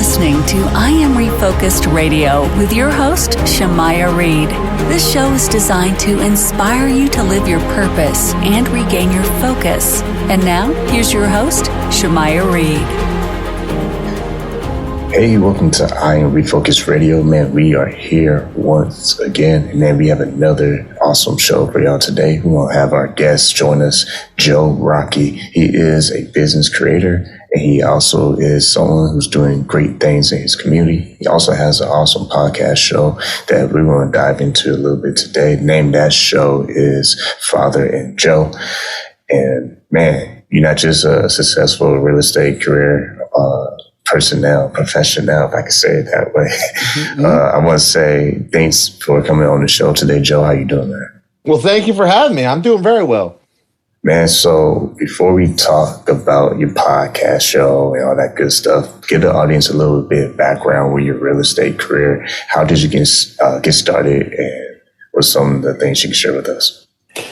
listening to I Am Refocused Radio with your host, Shamaya Reed. This show is designed to inspire you to live your purpose and regain your focus. And now, here's your host, Shamaya Reed. Hey, welcome to I Am Refocused Radio. Man, we are here once again, and man, we have another awesome show for y'all today. We're going to have our guest join us, Joe Rockey. He is a business creator, and he also is someone who's doing great things in his community. He also has an awesome podcast show that we're going to dive into a little bit today. The name of that show is Father and Joe. And man, you're not just a successful real estate career professional, if I could say it that way. Mm-hmm. I want to say thanks for coming on the show today, Joe. How you doing, man? Well, thank you for having me. I'm doing very well. Man, so before we talk about your podcast show and all that good stuff, give the audience a little bit of background with your real estate career. How did you get started, and what's some of the things you can share with us?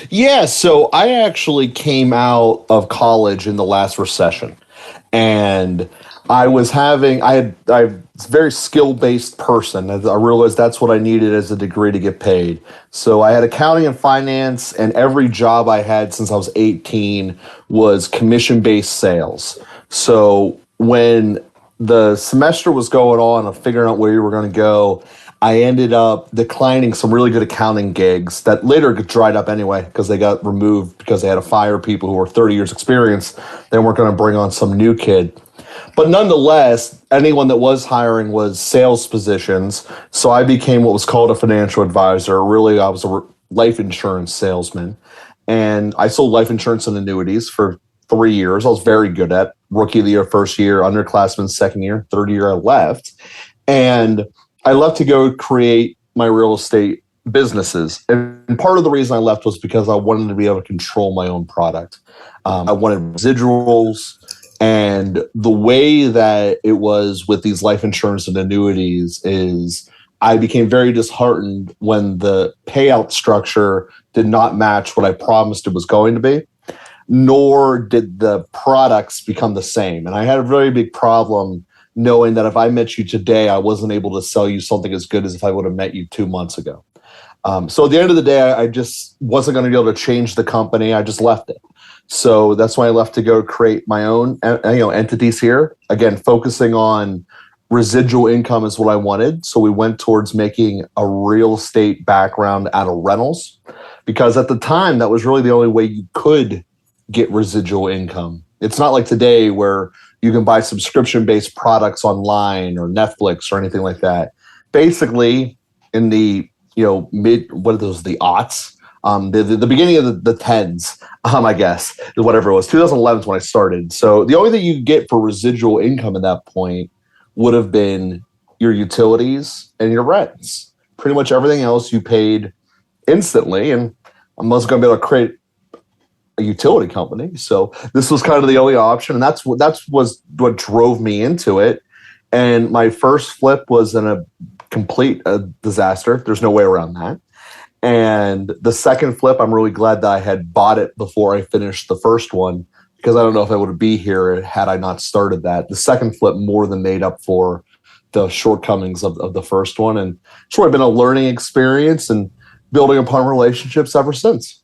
Yeah, so I actually came out of college in the last recession, and I'm a very skill-based person. I realized that's what I needed as a degree to get paid. So I had accounting and finance, and every job I had since I was 18 was commission-based sales. So when the semester was going on of figuring out where you were going to go, I ended up declining some really good accounting gigs that later dried up anyway because they got removed because they had to fire people who were 30 years experience. They weren't going to bring on some new kid. But nonetheless, anyone that was hiring was sales positions. So I became what was called a financial advisor. Really, I was a life insurance salesman. And I sold life insurance and annuities for 3 years. I was very good at rookie of the year, first year, underclassman, second year, third year I left. And I left to go create my real estate businesses. And part of the reason I left was because I wanted to be able to control my own product. I wanted residuals. And the way that it was with these life insurance and annuities is I became very disheartened when the payout structure did not match what I promised it was going to be, nor did the products become the same. And I had a very big problem knowing that if I met you today, I wasn't able to sell you something as good as if I would have met you 2 months ago. So at the end of the day, I just wasn't going to be able to change the company. I just left it. So that's why I left to go create my own entities here. Again, focusing on residual income is what I wanted. So we went towards making a real estate background out of rentals, because at the time, that was really the only way you could get residual income. It's not like today where you can buy subscription-based products online or Netflix or anything like that. Basically, in the the aughts, the beginning of the tens, I guess, whatever it was, 2011 is when I started. So the only thing you get for residual income at that point would have been your utilities and your rents. Pretty much everything else you paid instantly, and I wasn't going to be able to create a utility company. So this was kind of the only option, and that was what drove me into it. And my first flip was in a complete disaster. There's no way around that. And the second flip, I'm really glad that I had bought it before I finished the first one, because I don't know if I would be here had I not started that. The second flip more than made up for the shortcomings of the first one. And it's really been a learning experience and building upon relationships ever since.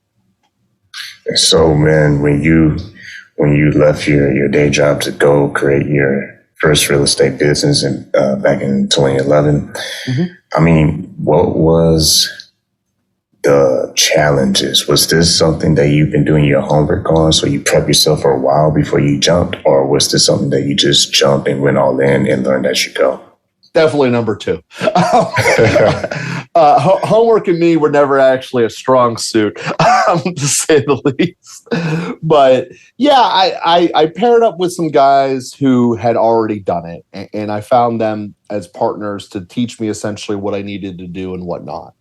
So, man, when you left your day job to go create your first real estate business back in 2011, mm-hmm. I mean, what was the challenges? Was this something that you've been doing your homework on, so you prep yourself for a while before you jumped, or was this something that you just jumped and went all in and learned as you go? Definitely number two. Homework and me were never actually a strong suit, to say the least. But yeah, I paired up with some guys who had already done it, and I found them as partners to teach me essentially what I needed to do and whatnot.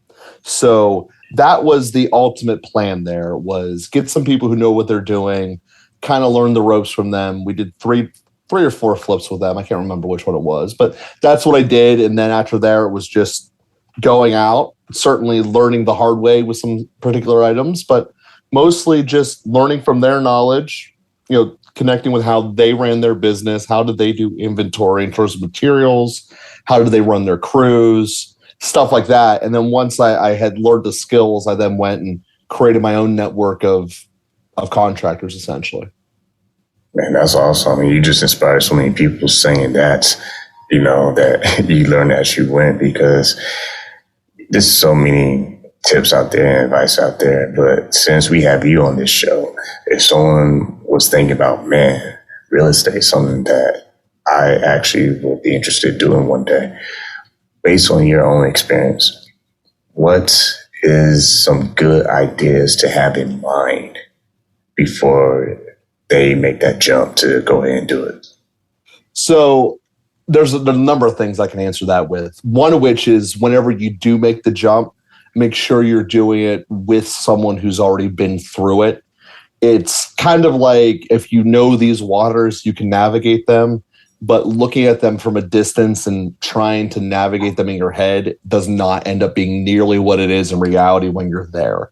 So that was the ultimate plan. There was get some people who know what they're doing, kind of learn the ropes from them. We did three or four flips with them. I can't remember which one it was, but that's what I did. And then after there, it was just going out, certainly learning the hard way with some particular items, but mostly just learning from their knowledge, connecting with how they ran their business. How did they do inventory in terms of materials? How did they run their crews? Stuff like that. And then once I had learned the skills, I then went and created my own network of contractors, essentially. Man, that's awesome. I mean, you just inspired so many people saying that, that you learned as you went, because there's so many tips out there and advice out there. But since we have you on this show, if someone was thinking about, man, real estate is something that I actually would be interested in doing one day, based on your own experience, what is some good ideas to have in mind before they make that jump to go ahead and do it? So there's a number of things I can answer that with. One of which is, whenever you do make the jump, make sure you're doing it with someone who's already been through it. It's kind of like, if you know these waters, you can navigate them, but looking at them from a distance and trying to navigate them in your head does not end up being nearly what it is in reality when you're there.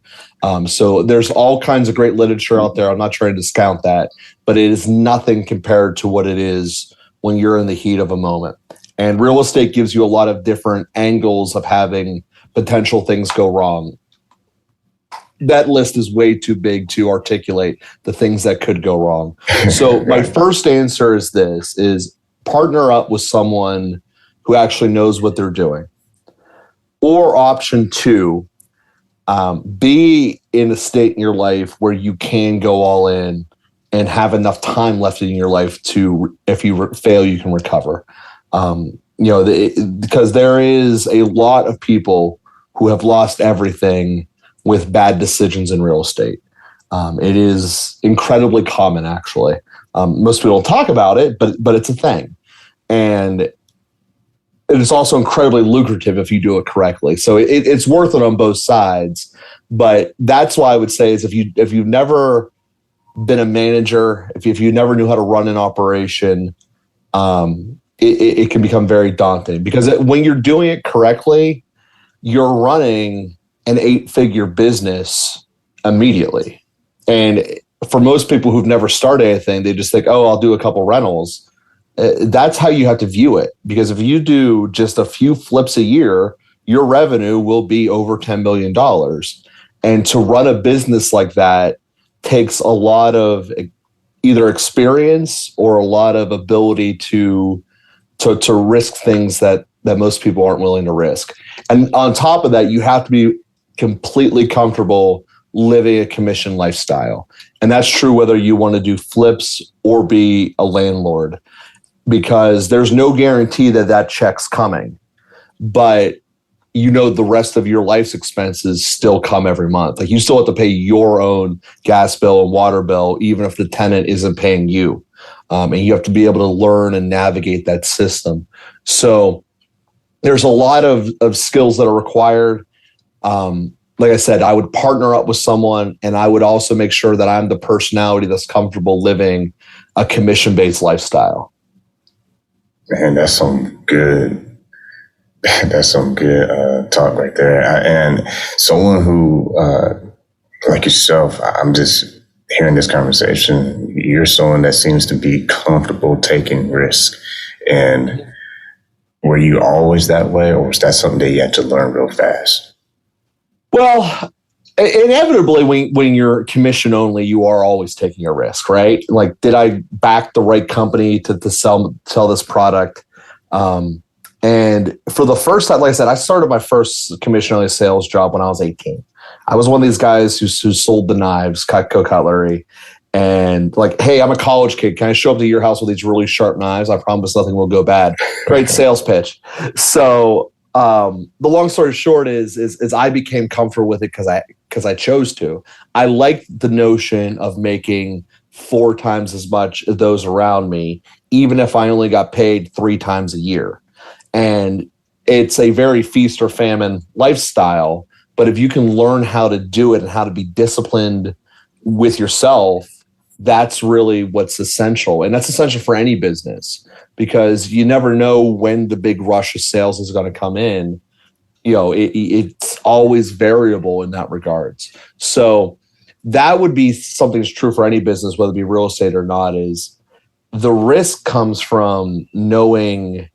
So there's all kinds of great literature out there. I'm not trying to discount that, but it is nothing compared to what it is when you're in the heat of a moment. And real estate gives you a lot of different angles of having potential things go wrong. That list is way too big to articulate the things that could go wrong. So my first answer is this, is partner up with someone who actually knows what they're doing. Or option two, be in a state in your life where you can go all in and have enough time left in your life to, if you fail, you can recover. Because there is a lot of people who have lost everything with bad decisions in real estate. It is incredibly common, actually. Most people don't talk about it, but it's a thing. And it is also incredibly lucrative if you do it correctly. So it's worth it on both sides. But that's why I would say is, if you've never been a manager, if you never knew how to run an operation, it can become very daunting, because when you're doing it correctly, you're running an 8-figure business immediately. And for most people who've never started anything, they just think, oh, I'll do a couple rentals. That's how you have to view it. Because if you do just a few flips a year, your revenue will be over $10 million. And to run a business like that takes a lot of either experience or a lot of ability to risk things that most people aren't willing to risk. And on top of that, you have to be completely comfortable living a commission lifestyle. And that's true whether you want to do flips or be a landlord, because there's no guarantee that check's coming. But the rest of your life's expenses still come every month. Like, you still have to pay your own gas bill and water bill, even if the tenant isn't paying you. And you have to be able to learn and navigate that system. So there's a lot of skills that are required. Like I said, I would partner up with someone, and I would also make sure that I'm the personality that's comfortable living a commission-based lifestyle. Man, that's some good talk right there. And someone who, like yourself, I'm just hearing this conversation. You're someone that seems to be comfortable taking risk. And were you always that way, or was that something that you had to learn real fast? Well, inevitably, when you're commission only, you are always taking a risk, right? Like, did I back the right company to sell this product? And for the first time, like I said, I started my first commission only sales job when I was 18. I was one of these guys who sold the knives, Cutco cutlery, and like, hey, I'm a college kid. Can I show up to your house with these really sharp knives? I promise nothing will go bad. Great sales pitch. So the long story short is I became comfortable with it because I chose to. I liked the notion of making 4 times as much as those around me, even if I only got paid 3 times a year. And it's a very feast or famine lifestyle. But if you can learn how to do it and how to be disciplined with yourself, that's really what's essential. And that's essential for any business, because you never know when the big rush of sales is going to come in. It's always variable in that regards. So that would be something that's true for any business, whether it be real estate or not, is the risk comes from knowing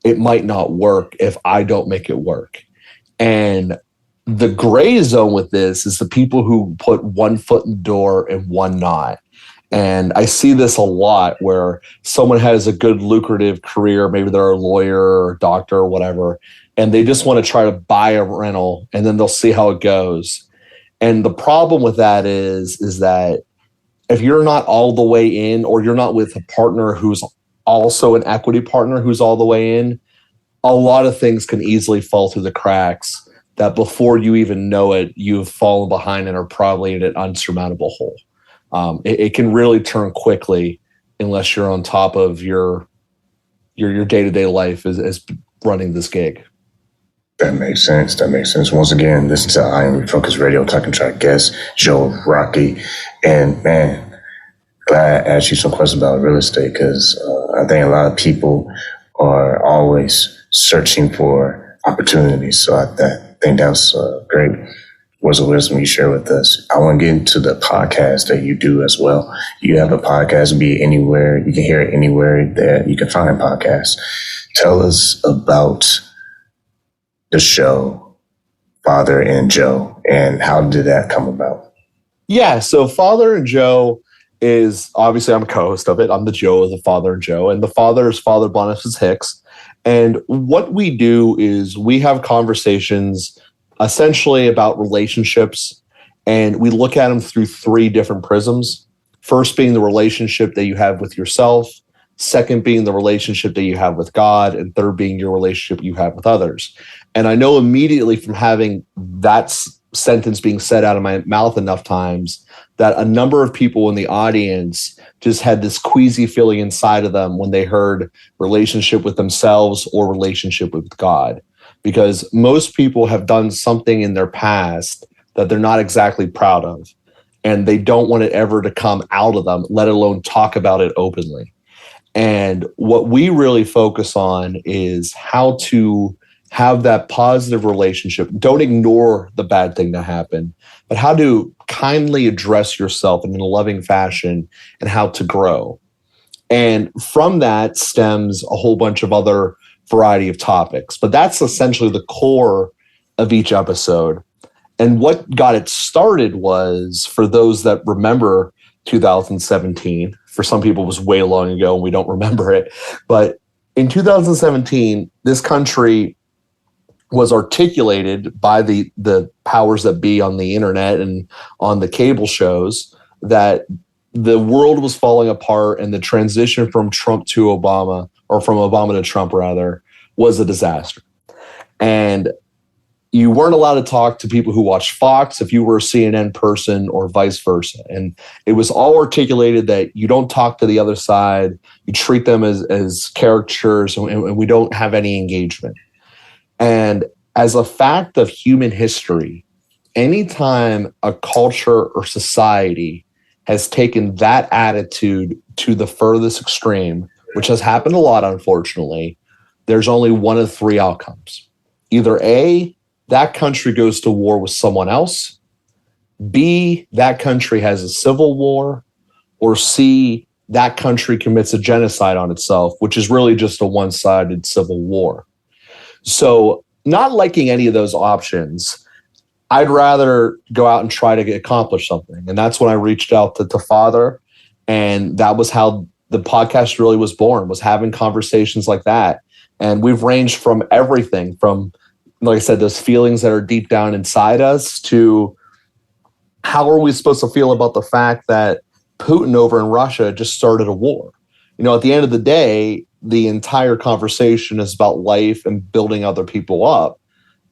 it might not work if I don't make it work. And the gray zone with this is the people who put one foot in the door and one not. And I see this a lot where someone has a good lucrative career, maybe they're a lawyer or a doctor or whatever, and they just want to try to buy a rental and then they'll see how it goes. And the problem with that is that if you're not all the way in, or you're not with a partner who's also an equity partner who's all the way in, a lot of things can easily fall through the cracks that before you even know it, you've fallen behind and are probably in an unsurmountable hole. It can really turn quickly unless you're on top of your day-to-day life as running this gig. That makes sense. Once again, this is I Am Refocused Radio, talking to our guest, Joe Rockey. And man, glad I asked you some questions about real estate, because I think a lot of people are always searching for opportunities. So I think that was great words of wisdom you share with us. I want to get into the podcast that you do as well. You have a podcast, be it anywhere. You can hear it anywhere that you can find podcasts. Tell us about the show, Father and Joe, and how did that come about? Yeah, so Father and Joe is, obviously I'm a co-host of it. I'm the Joe of the Father and Joe, and the father is Father Boniface Hicks. And what we do is we have conversations essentially about relationships, and we look at them through three different prisms. First being the relationship that you have with yourself, second being the relationship that you have with God, and third being your relationship you have with others. And I know immediately from having that sentence being said out of my mouth enough times that a number of people in the audience just had this queasy feeling inside of them when they heard relationship with themselves or relationship with God. Because most people have done something in their past that they're not exactly proud of, and they don't want it ever to come out of them, let alone talk about it openly. And what we really focus on is how to have that positive relationship. Don't ignore the bad thing that happened, but how to kindly address yourself in a loving fashion and how to grow. And from that stems a whole bunch of other variety of topics, but that's essentially the core of each episode. And what got it started was, for those that remember 2017, for some people it was way long ago and we don't remember it, but in 2017, this country was articulated by the powers that be on the internet and on the cable shows that the world was falling apart, and the transition from Trump to Obama, or from Obama to Trump rather, was a disaster. And you weren't allowed to talk to people who watched Fox if you were a CNN person, or vice versa. And it was all articulated that you don't talk to the other side, you treat them as caricatures, and we don't have any engagement. And as a fact of human history, anytime a culture or society has taken that attitude to the furthest extreme, which has happened a lot, unfortunately, there's only one of three outcomes. Either A, that country goes to war with someone else, B, that country has a civil war, or C, that country commits a genocide on itself, which is really just a one-sided civil war. So, not liking any of those options, I'd rather go out and try to accomplish something. And that's when I reached out to Father. And that was how the podcast really was born, was having conversations like that. And we've ranged from everything from, like I said, those feelings that are deep down inside us, to how are we supposed to feel about the fact that Putin over in Russia just started a war? You know, at the end of the day, the entire conversation is about life and building other people up.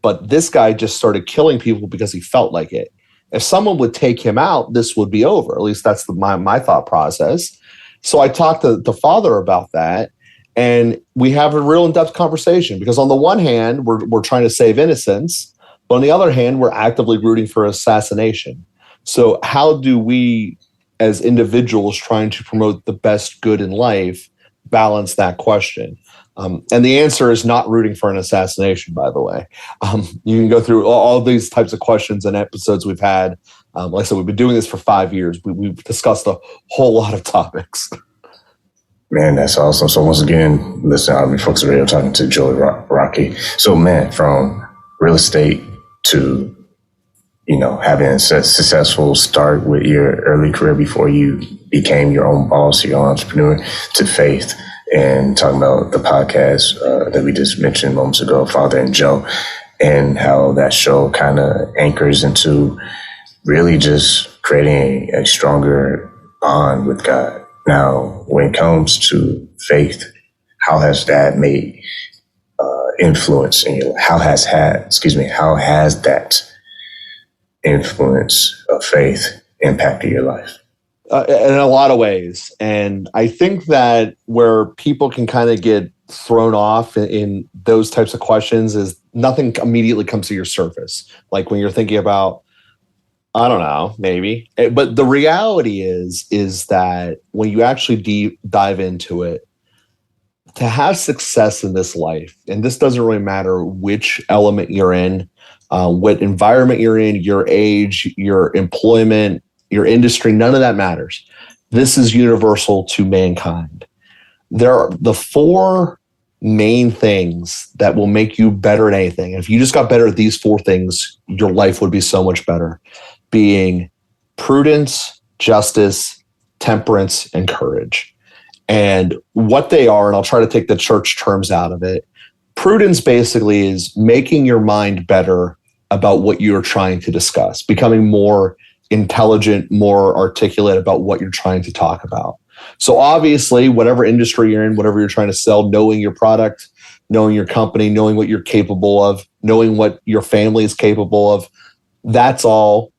But this guy just started killing people because he felt like it. If someone would take him out, this would be over. At least that's my thought process. So I talked to Father about that, and we have a real in-depth conversation, because on the one hand, we're trying to save innocence, but on the other hand, we're actively rooting for assassination. So how do we, as individuals trying to promote the best good in life, balance that question? And the answer is not rooting for an assassination, by the way. You can go through all these types of questions and episodes we've had Like I said, we've been doing this for 5 years. We've discussed a whole lot of topics. Man, that's awesome. So once again, listen, I'll be Focus Radio talking to Joey Rockey. So man, from real estate to, having a successful start with your early career before you became your own boss, your own entrepreneur, to faith, and talking about the podcast that we just mentioned moments ago, Father and Joe, and how that show kind of anchors into really just creating a stronger bond with God. Now, when it comes to faith, how has that made influence in your life? How has that influence of faith impacted your life? In a lot of ways. And I think that where people can kind of get thrown off in those types of questions is nothing immediately comes to your surface. Like when you're thinking about, I don't know, maybe. But the reality is that when you actually dive into it, to have success in this life, and this doesn't really matter which element you're in, what environment you're in, your age, your employment, your industry, none of that matters. This is universal to mankind. There are the 4 main things that will make you better at anything. If you just got better at these 4 things, your life would be so much better. Being prudence, justice, temperance, and courage. And what they are, and I'll try to take the church terms out of it. Prudence basically is making your mind better about what you're trying to discuss, becoming more intelligent, more articulate about what you're trying to talk about. So obviously, whatever industry you're in, whatever you're trying to sell, knowing your product, knowing your company, knowing what you're capable of, knowing what your family is capable of, that's all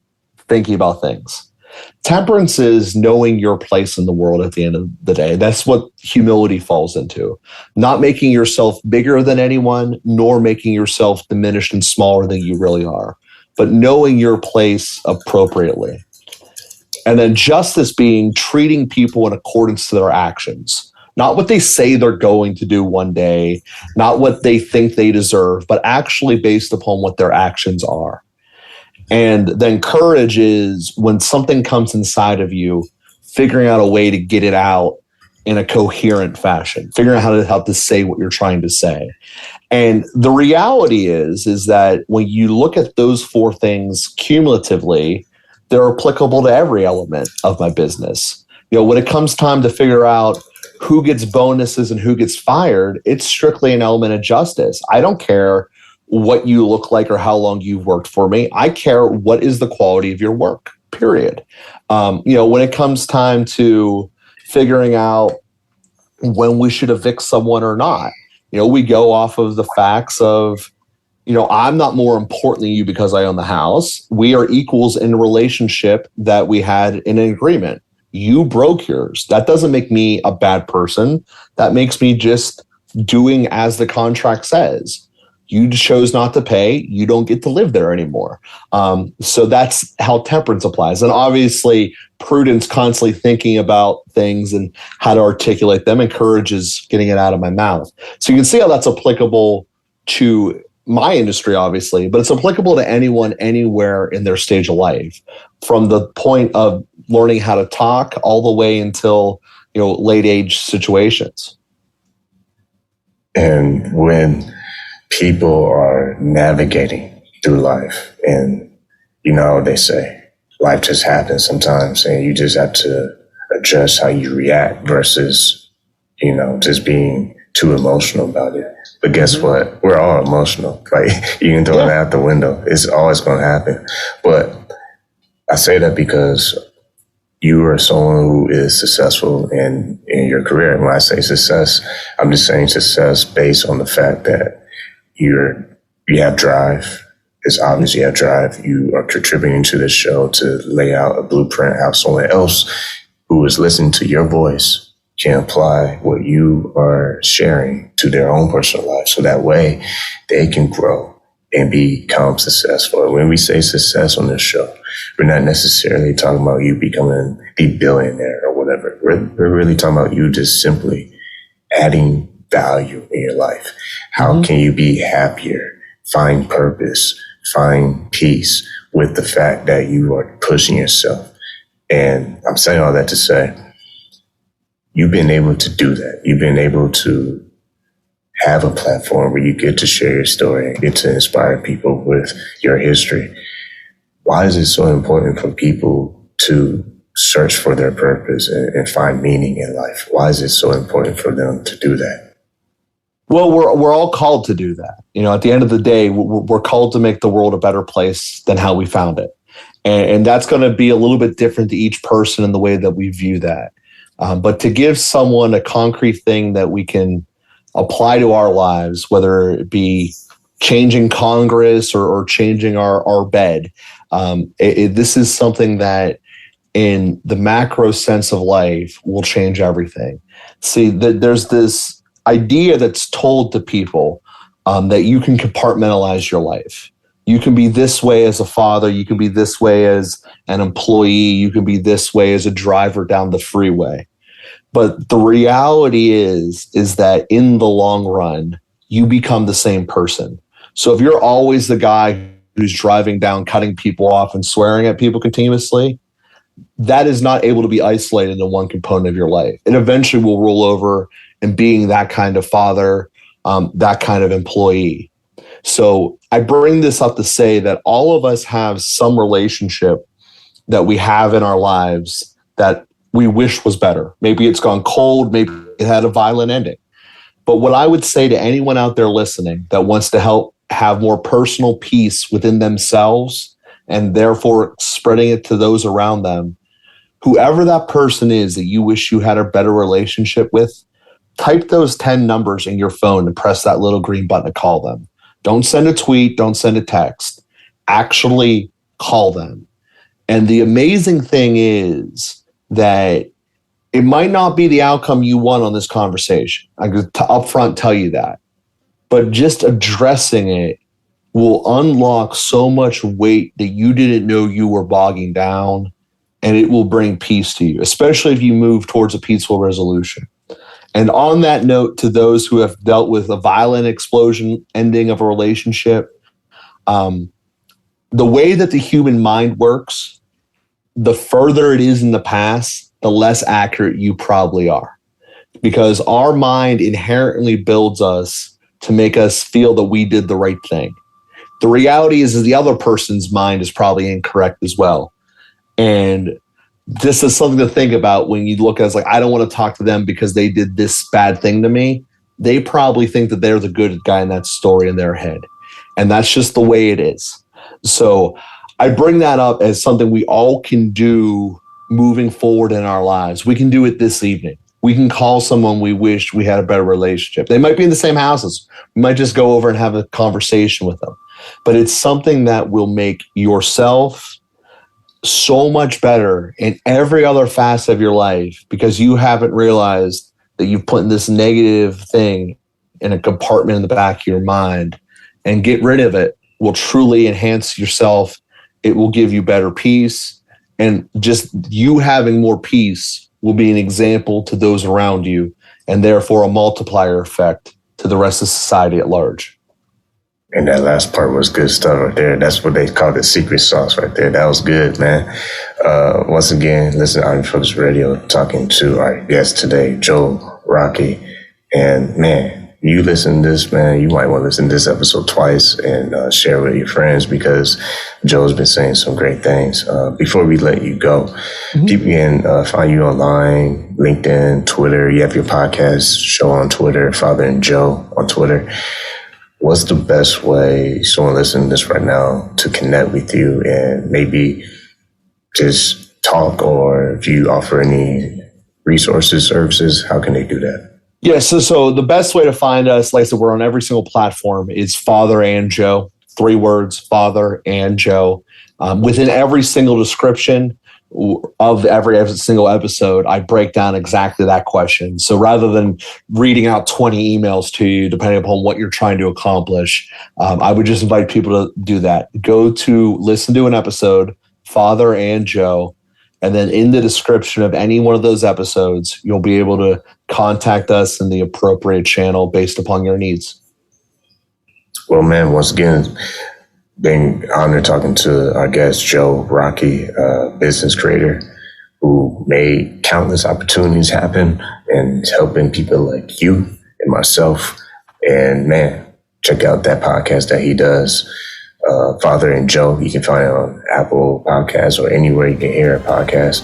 thinking about things. Temperance is knowing your place in the world at the end of the day. That's what humility falls into. Not making yourself bigger than anyone, nor making yourself diminished and smaller than you really are, but knowing your place appropriately. And then justice being treating people in accordance to their actions. Not what they say they're going to do one day, not what they think they deserve, but actually based upon what their actions are. And then courage is when something comes inside of you, figuring out a way to get it out in a coherent fashion, figuring out how to say what you're trying to say. And the reality is that when you look at those 4 things cumulatively, they're applicable to every element of my business. When it comes time to figure out who gets bonuses and who gets fired, it's strictly an element of justice. I don't care what you look like or how long you've worked for me. I care what is the quality of your work, period. When it comes time to figuring out when we should evict someone or not, we go off of the facts of, I'm not more important than you because I own the house. We are equals in a relationship that we had in an agreement. You broke yours. That doesn't make me a bad person. That makes me just doing as the contract says. You chose not to pay. You don't get to live there anymore. So that's how temperance applies. And obviously, prudence, constantly thinking about things and how to articulate them, encourages getting it out of my mouth. So you can see how that's applicable to my industry, obviously, but it's applicable to anyone, anywhere in their stage of life, from the point of learning how to talk all the way until, late age situations. And when people are navigating through life, and they say life just happens sometimes, and you just have to adjust how you react versus just being too emotional about it. But guess what? We're all emotional. Like, you can throw that out the window. It's always going to happen. But I say that because you are someone who is successful in your career. And when I say success, I'm just saying success based on the fact that you have drive. It's obvious you have drive. You are contributing to this show to lay out a blueprint how someone else who is listening to your voice can apply what you are sharing to their own personal life. So that way they can grow and become successful. When we say success on this show, we're not necessarily talking about you becoming the billionaire or whatever. We're really talking about you just simply adding value in your life. How can you be happier, find purpose, find peace with the fact that you are pushing yourself. And I'm saying all that to say, you've been able to do that. You've been able to have a platform where you get to share your story and get to inspire people with your history. Why is it so important for people to search for their purpose and find meaning in life? Why is it so important for them to do that? Well, we're all called to do that. At the end of the day, we're called to make the world a better place than how we found it. And that's going to be a little bit different to each person in the way that we view that. But to give someone a concrete thing that we can apply to our lives, whether it be changing Congress or changing our bed, this is something that in the macro sense of life will change everything. See, there's this idea that's told to people that you can compartmentalize your life. You can be this way as a father. You can be this way as an employee. You can be this way as a driver down the freeway. But the reality is that in the long run, you become the same person. So if you're always the guy who's driving down, cutting people off and swearing at people continuously, that is not able to be isolated in one component of your life. It eventually will roll over in being that kind of father, that kind of employee. So I bring this up to say that all of us have some relationship that we have in our lives that we wish was better. Maybe it's gone cold. Maybe it had a violent ending. But what I would say to anyone out there listening that wants to help have more personal peace within themselves and therefore spreading it to those around them, whoever that person is that you wish you had a better relationship with, type those 10 numbers in your phone and press that little green button to call them. Don't send a tweet. Don't send a text. Actually call them. And the amazing thing is that it might not be the outcome you want on this conversation. I could upfront tell you that. But just addressing it will unlock so much weight that you didn't know you were bogging down, and it will bring peace to you, especially if you move towards a peaceful resolution. And on that note, to those who have dealt with a violent explosion ending of a relationship, the way that the human mind works, the further it is in the past, the less accurate you probably are. Because our mind inherently builds us to make us feel that we did the right thing. The reality is the other person's mind is probably incorrect as well. And this is something to think about when you look at it as like, I don't want to talk to them because they did this bad thing to me. They probably think that they're the good guy in that story in their head. And that's just the way it is. So I bring that up as something we all can do moving forward in our lives. We can do it this evening. We can call someone we wish we had a better relationship. They might be in the same houses. We might just go over and have a conversation with them. But it's something that will make yourself so much better in every other facet of your life because you haven't realized that you've put this negative thing in a compartment in the back of your mind. And get rid of it will truly enhance yourself. It will give you better peace. And just you having more peace will be an example to those around you and therefore a multiplier effect to the rest of society at large. And that last part was good stuff right there. That's what they call the secret sauce right there. That was good, man. Once again, listen to Untitled Focus Radio, talking to our guest today, Joe Rockey. And man, you listen to this, man, you might want to listen to this episode twice and share with your friends because Joe's been saying some great things. Before we let you go, people can find you online, LinkedIn, Twitter. You have your podcast show on Twitter, Father and Joe on Twitter. What's the best way someone listening to this right now to connect with you and maybe just talk, or if you offer any resources, services, how can they do that? Yeah, so the best way to find us, like I said, we're on every single platform, is Father and Joe. 3 words, Father and Joe. Within every single description of every single episode, I break down exactly that question. So rather than reading out 20 emails to you, depending upon what you're trying to accomplish, I would just invite people to do that. Go to listen to an episode, Father and Joe, and then in the description of any one of those episodes, you'll be able to contact us in the appropriate channel based upon your needs. Well, man, once again, been honored talking to our guest, Joe Rockey, business creator, who made countless opportunities happen and helping people like you and myself. And man, check out that podcast that he does, Father and Joe. You can find it on Apple Podcasts or anywhere you can hear a podcast.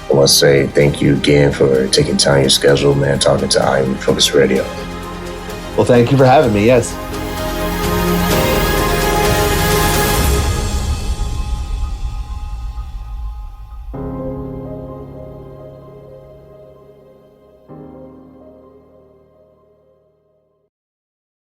I want to say thank you again for taking time in your schedule, man, talking to I Am Refocused Radio. Well, thank you for having me. Yes.